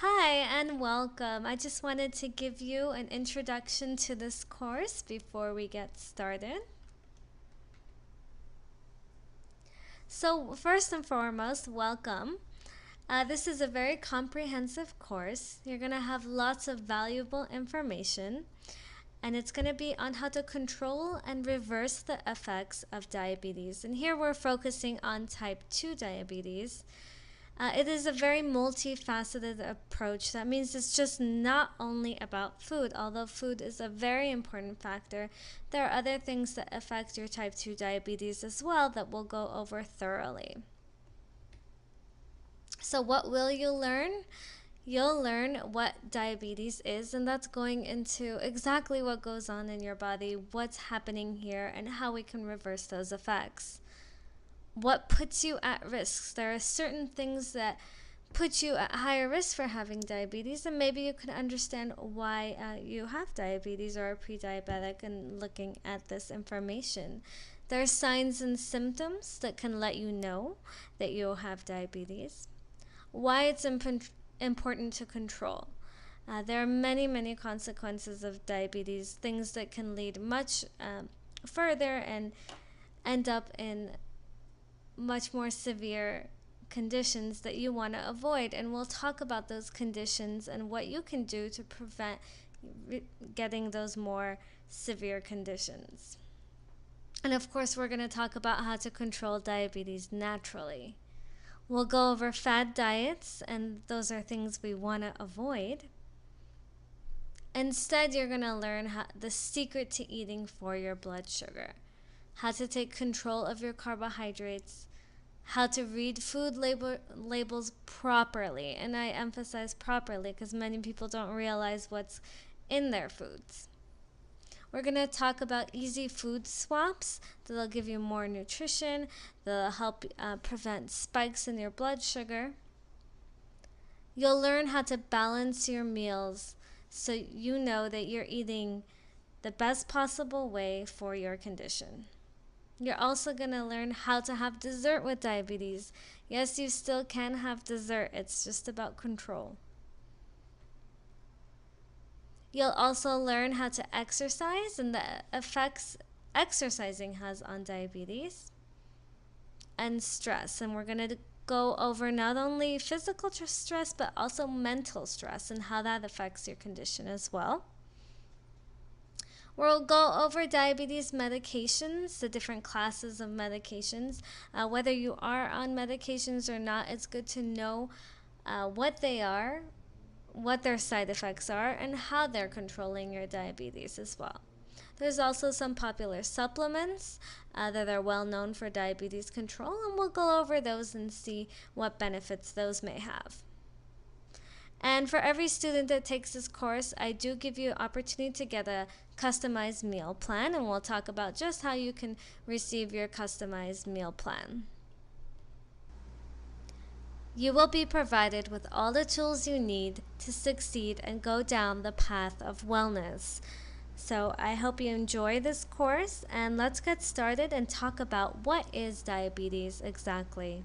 Hi and welcome. I just wanted to give you an introduction to this course before we get started. So first and foremost, welcome. This is a very comprehensive course. You're going to have lots of valuable information, and it's going to be on how to control and reverse the effects of diabetes. And here we're focusing on type 2 diabetes. It is a very multifaceted approach. That means it's just not only about food. Although food is a very important factor, there are other things that affect your type 2 diabetes as well that we'll go over thoroughly. So what will you learn? You'll learn what diabetes is, and that's going into exactly what goes on in your body, what's happening here, and how we can reverse those effects. What puts you at risk? There are certain things that put you at higher risk for having diabetes, and maybe you can understand why you have diabetes or are pre-diabetic and looking at this information. There are signs and symptoms that can let you know that you'll have diabetes. Why it's important to control. There are many consequences of diabetes, things that can lead much further and end up in much more severe conditions that you want to avoid, and we'll talk about those conditions and what you can do to prevent getting those more severe conditions. And of course, we're going to talk about how to control diabetes naturally. We'll go over fad diets, and those are things we want to avoid. Instead, you're going to learn the secret to eating for your blood sugar, how to take control of your carbohydrates, how to read food labels properly. And I emphasize properly because many people don't realize what's in their foods. We're going to talk about easy food swaps that'll give you more nutrition, that'll help prevent spikes in your blood sugar. You'll learn how to balance your meals so you know that you're eating the best possible way for your condition. You're also going to learn how to have dessert with diabetes. Yes, you still can have dessert. It's just about control. You'll also learn how to exercise and the effects exercising has on diabetes and stress. And we're going to go over not only physical stress, but also mental stress and how that affects your condition as well. We'll go over diabetes medications, the different classes of medications. Whether you are on medications or not, it's good to know what they are, what their side effects are, and how they're controlling your diabetes as well. There's also some popular supplements that are well known for diabetes control, and we'll go over those and see what benefits those may have. And for every student that takes this course, I do give you an opportunity to get a customized meal plan, and we'll talk about just how you can receive your customized meal plan. You will be provided with all the tools you need to succeed and go down the path of wellness. So I hope you enjoy this course, and let's get started and talk about what is diabetes exactly.